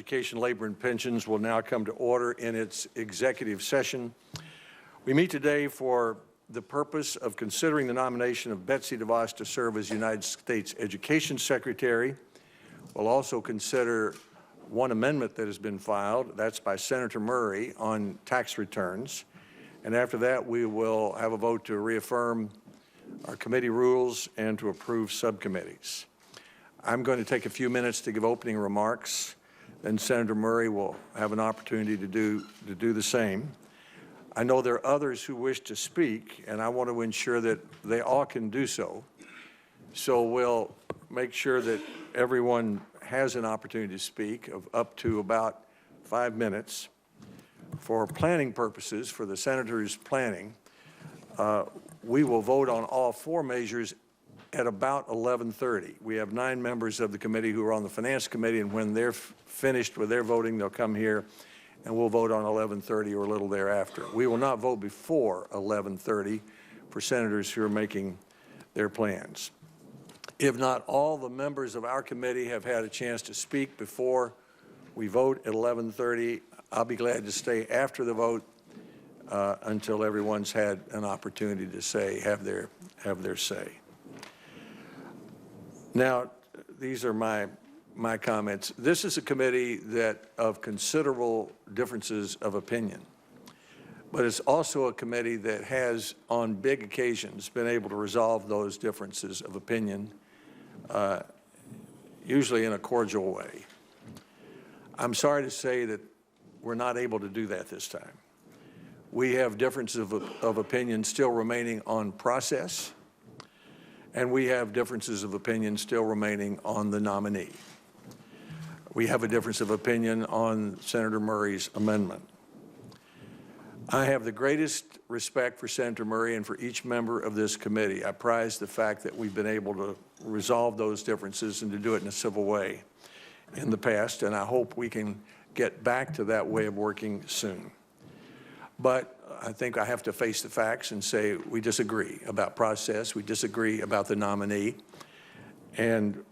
Education, Labor, and Pensions will now come to order in its executive session. We meet today for the purpose of considering the nomination of Betsy DeVos to serve as United States Education Secretary. We'll also consider one amendment that has been filed, that's by Senator Murray, on tax returns. And after that, we will have a vote to reaffirm our committee rules and to approve subcommittees. I'm going to take a few minutes to give opening remarks. Then Senator Murray will have an opportunity to do the same. I know there are others who wish to speak, and I want to ensure that they all can do so. So we'll make sure that everyone has an opportunity to speak of up to about 5 minutes. For planning purposes, for the senators' planning, we will vote on all 4 measures at about 11:30. We have 9 members of the committee who are on the Finance Committee, and when they're finished with their voting, they'll come here and we'll vote on 11:30 or a little thereafter. We will not vote before 11:30 for senators who are making their plans. If not all the members of our committee have had a chance to speak before we vote at 11:30, I'll be glad to stay after the vote until everyone's had an opportunity to have their say. Now, these are my comments. This is a committee that of considerable differences of opinion, but it's also a committee that has, on big occasions, been able to resolve those differences of opinion, usually in a cordial way. I'm sorry to say that we're not able to do that this time. We have differences of opinion still remaining on process, and we have differences of opinion still remaining on the nominee. We have a difference of opinion on Senator Murray's amendment. I have the greatest respect for Senator Murray and for each member of this committee. I prize the fact that we've been able to resolve those differences and to do it in a civil way in the past, and I hope we can get back to that way of working soon. But I think I have to face the facts and say we disagree about process, we disagree about the nominee, and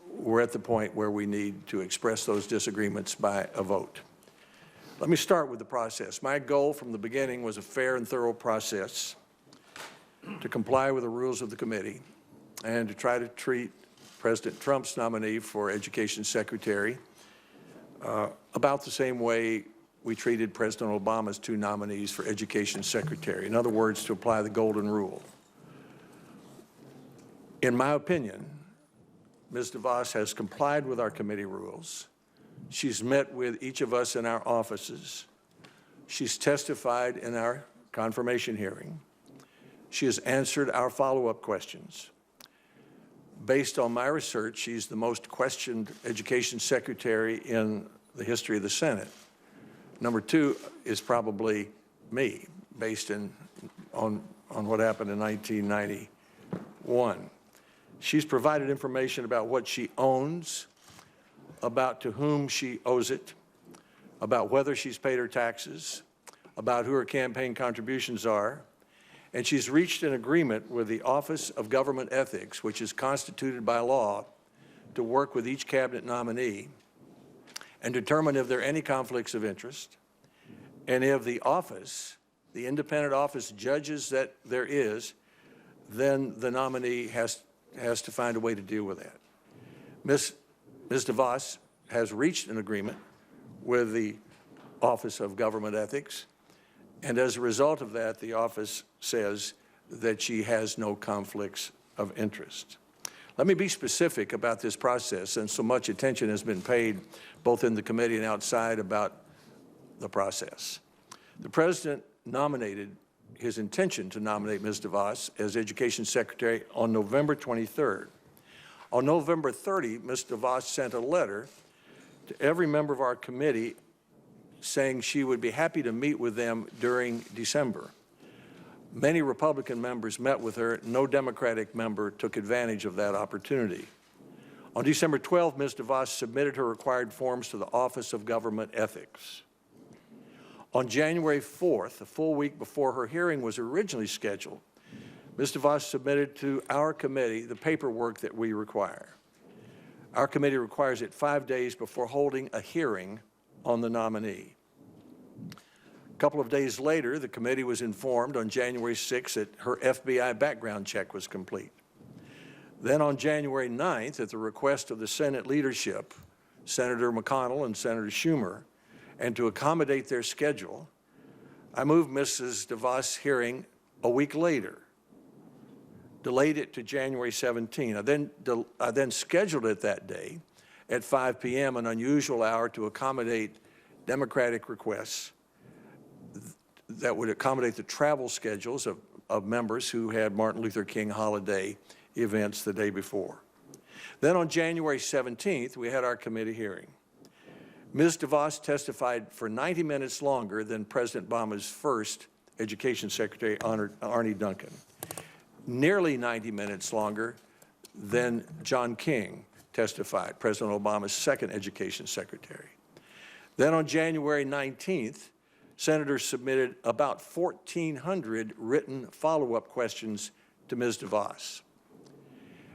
we're at the point where we need to express those disagreements by a vote. Let me start with the process. My goal from the beginning was a fair and thorough process to comply with the rules of the committee and to try to treat President Trump's nominee for Education Secretary about the same way we treated President Obama's 2 nominees for Education Secretary. In other words, to apply the golden rule. In my opinion, Ms. DeVos has complied with our committee rules. She's met with each of us in our offices. She's testified in our confirmation hearing. She has answered our follow-up questions. Based on my research, she's the most questioned Education Secretary in the history of the Senate. Number 2 is probably me, based on what happened in 1991. She's provided information about what she owns, about to whom she owes it, about whether she's paid her taxes, about who her campaign contributions are, and she's reached an agreement with the Office of Government Ethics, which is constituted by law, to work with each cabinet nominee and determine if there are any conflicts of interest, and if the office, the independent office, judges that there is, then the nominee has to find a way to deal with that. Ms. DeVos has reached an agreement with the Office of Government Ethics, and as a result of that, the office says that she has no conflicts of interest. Let me be specific about this process, and so much attention has been paid both in the committee and outside about the process. The President nominated his intention to nominate Ms. DeVos as Education Secretary on November 23rd. On November 30, Ms. DeVos sent a letter to every member of our committee saying she would be happy to meet with them during December. Many Republican members met with her. No Democratic member took advantage of that opportunity. On December 12, Ms. DeVos submitted her required forms to the Office of Government Ethics. On January 4th, a full week before her hearing was originally scheduled, Ms. DeVos submitted to our committee the paperwork that we require. Our committee requires it 5 days before holding a hearing on the nominee. A couple of days later, the committee was informed on January 6th that her FBI background check was complete. Then on January 9th, at the request of the Senate leadership, Senator McConnell and Senator Schumer, and to accommodate their schedule, I moved Mrs. DeVos' hearing a week later, delayed it to January 17. I then scheduled it that day at 5 p.m., an unusual hour to accommodate Democratic requests that would accommodate the travel schedules of members who had Martin Luther King holiday events the day before. Then on January 17th, we had our committee hearing. Ms. DeVos testified for 90 minutes longer than President Obama's first Education Secretary, Arne Duncan, nearly 90 minutes longer than John King testified, President Obama's second Education Secretary. Then on January 19th, senators submitted about 1,400 written follow-up questions to Ms. DeVos.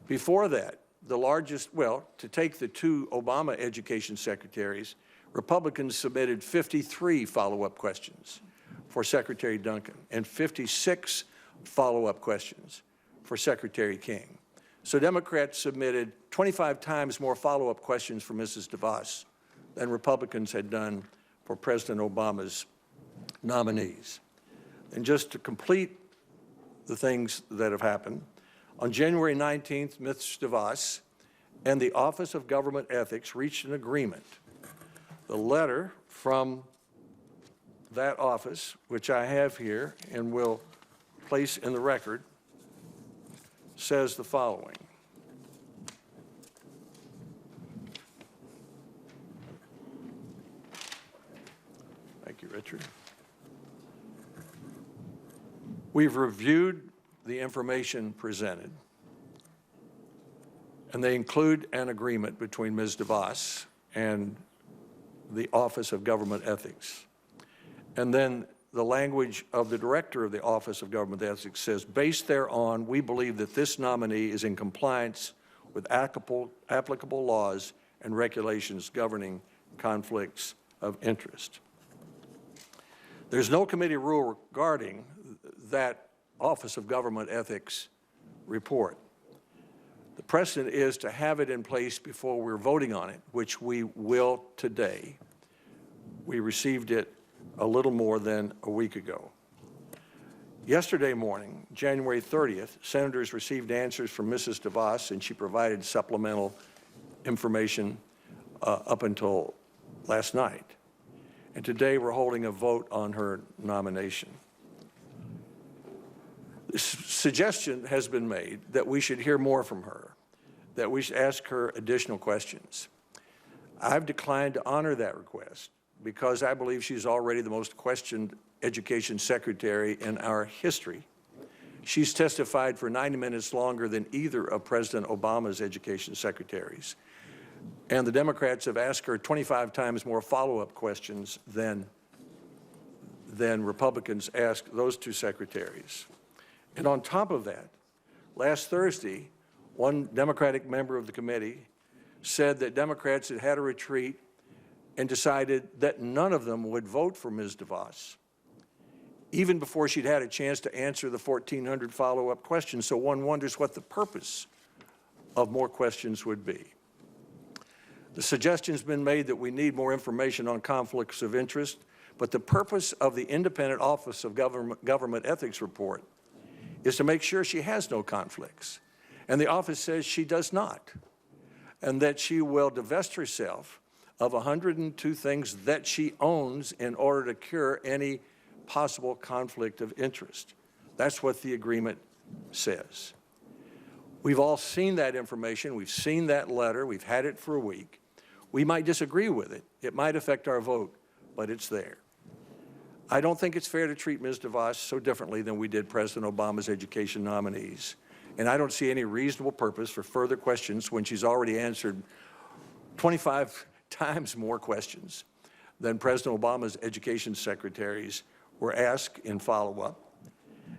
Before that, to take the two Obama education secretaries, Republicans submitted 53 follow-up questions for Secretary Duncan and 56 follow-up questions for Secretary King. So Democrats submitted 25 times more follow-up questions for Mrs. DeVos than Republicans had done for President Obama's nominees. And just to complete the things that have happened, on January 19th, Ms. DeVos and the Office of Government Ethics reached an agreement. The letter from that office, which I have here and will place in the record, says the following. Thank you, Richard. We've reviewed the information presented, and they include an agreement between Ms. DeVos and the Office of Government Ethics. And then the language of the director of the Office of Government Ethics says, based thereon, we believe that this nominee is in compliance with applicable laws and regulations governing conflicts of interest. There's no committee rule regarding that Office of Government Ethics report. The precedent is to have it in place before we're voting on it, which we will today. We received it a little more than a week ago. Yesterday morning, January 30th, senators received answers from Mrs. DeVos, and she provided supplemental information up until last night. And today we're holding a vote on her nomination. The suggestion has been made that we should hear more from her, that we should ask her additional questions. I've declined to honor that request because I believe she's already the most questioned education secretary in our history. She's testified for 90 minutes longer than either of President Obama's education secretaries. And the Democrats have asked her 25 times more follow-up questions than Republicans asked those two secretaries. And on top of that, last Thursday, one Democratic member of the committee said that Democrats had had a retreat and decided that none of them would vote for Ms. DeVos, even before she'd had a chance to answer the 1,400 follow-up questions. So one wonders what the purpose of more questions would be. The suggestion's been made that we need more information on conflicts of interest, but the purpose of the Independent Office of Government Ethics report is to make sure she has no conflicts. And the office says she does not, and that she will divest herself of 102 things that she owns in order to cure any possible conflict of interest. That's what the agreement says. We've all seen that information. We've seen that letter. We've had it for a week. We might disagree with it. It might affect our vote, but it's there. I don't think it's fair to treat Ms. DeVos so differently than we did President Obama's education nominees. And I don't see any reasonable purpose for further questions when she's already answered 25 times more questions than President Obama's education secretaries were asked in follow-up.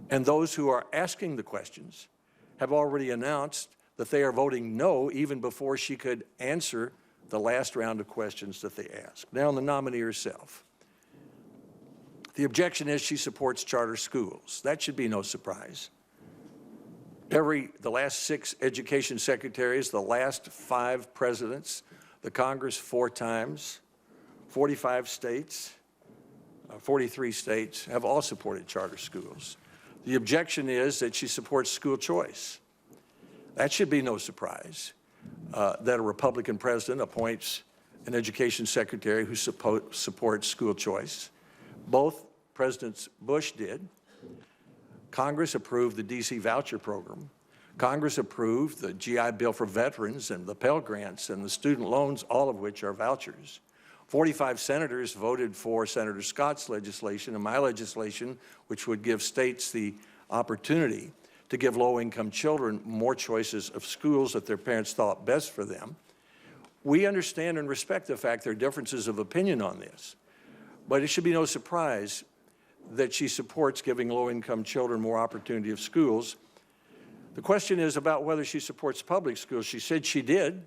And those who are asking the questions have already announced that they are voting no even before she could answer the last round of questions that they asked. Now, on the nominee herself. The objection is she supports charter schools. That should be no surprise. The last 6 education secretaries, the last 5 presidents, the Congress 4 times, 45 states, 43 states have all supported charter schools. The objection is that she supports school choice. That should be no surprise that a Republican president appoints an education secretary who supports school choice. Both Presidents Bush did. Congress approved the D.C. voucher program. Congress approved the GI Bill for veterans and the Pell Grants and the student loans, all of which are vouchers. 45 senators voted for Senator Scott's legislation and my legislation, which would give states the opportunity to give low-income children more choices of schools that their parents thought best for them. We understand and respect the fact there are differences of opinion on this, but it should be no surprise that she supports giving low-income children more opportunity of schools. The question is about whether she supports public schools. She said she did,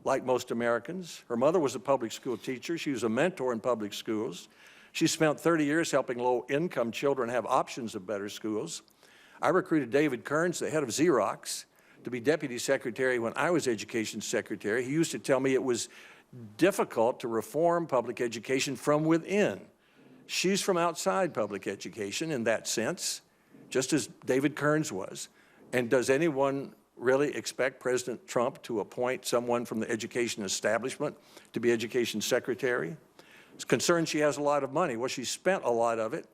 like most Americans. Her mother was a public school teacher. She was a mentor in public schools. She spent 30 years helping low-income children have options of better schools. I recruited David Kearns, the head of Xerox, to be deputy secretary when I was education secretary. He used to tell me it was difficult to reform public education from within. She's from outside public education in that sense, just as David Kearns was. And does anyone really expect President Trump to appoint someone from the education establishment to be education secretary? It's concerned she has a lot of money. Well, she spent a lot of it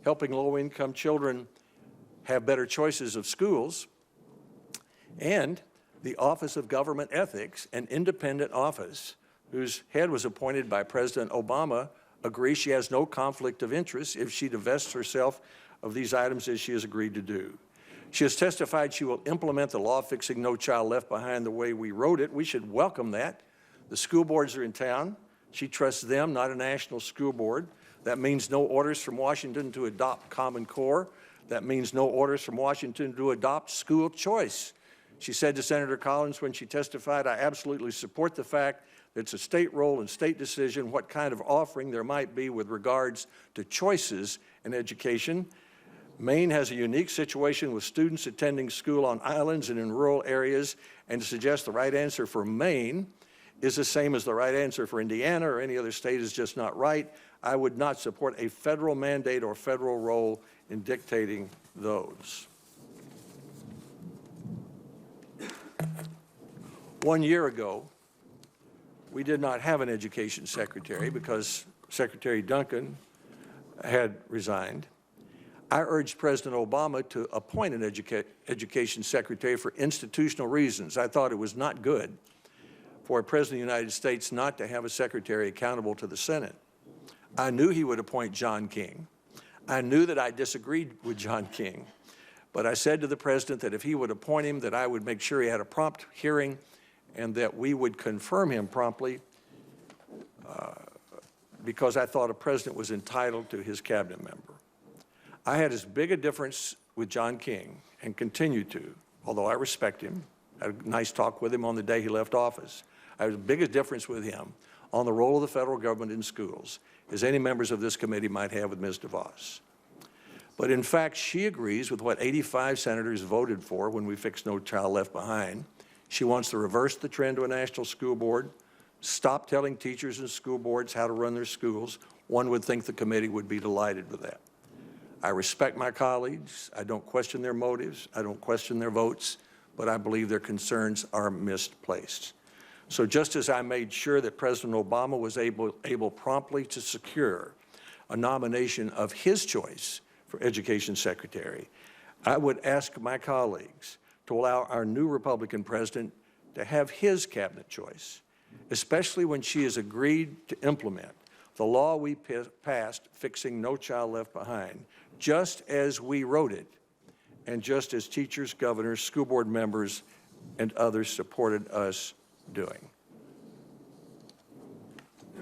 helping low-income children have better choices of schools. And the Office of Government Ethics, an independent office whose head was appointed by President Obama, agrees she has no conflict of interest if she divests herself of these items as she has agreed to do. She has testified she will implement the law fixing No Child Left Behind the way we wrote it. We should welcome that. The school boards are in town. She trusts them, not a national school board. That means no orders from Washington to adopt Common Core. That means no orders from Washington to adopt school choice. She said to Senator Collins when she testified, I absolutely support the fact that it's a state role and state decision what kind of offering there might be with regards to choices in education. Maine has a unique situation with students attending school on islands and in rural areas, and to suggest the right answer for Maine is the same as the right answer for Indiana or any other state is just not right. I would not support a federal mandate or federal role in dictating those. 1 year ago, we did not have an education secretary because Secretary Duncan had resigned. I urged President Obama to appoint an education secretary for institutional reasons. I thought it was not good for a President of the United States not to have a secretary accountable to the Senate. I knew he would appoint John King. I knew that I disagreed with John King, but I said to the President that if he would appoint him, that I would make sure he had a prompt hearing and that we would confirm him promptly because I thought a President was entitled to his cabinet member. I had as big a difference with John King and continue to, although I respect him. I had a nice talk with him on the day he left office. I had as big a difference with him on the role of the federal government in schools as any members of this committee might have with Ms. DeVos. But in fact, she agrees with what 85 senators voted for when we fixed No Child Left Behind. She wants to reverse the trend to a national school board, stop telling teachers and school boards how to run their schools. One would think the committee would be delighted with that. I respect my colleagues. I don't question their motives. I don't question their votes, but I believe their concerns are misplaced. So just as I made sure that President Obama was able promptly to secure a nomination of his choice for Education Secretary, I would ask my colleagues to allow our new Republican president to have his cabinet choice, especially when she has agreed to implement the law we passed fixing No Child Left Behind, just as we wrote it, and just as teachers, governors, school board members, and others supported us doing.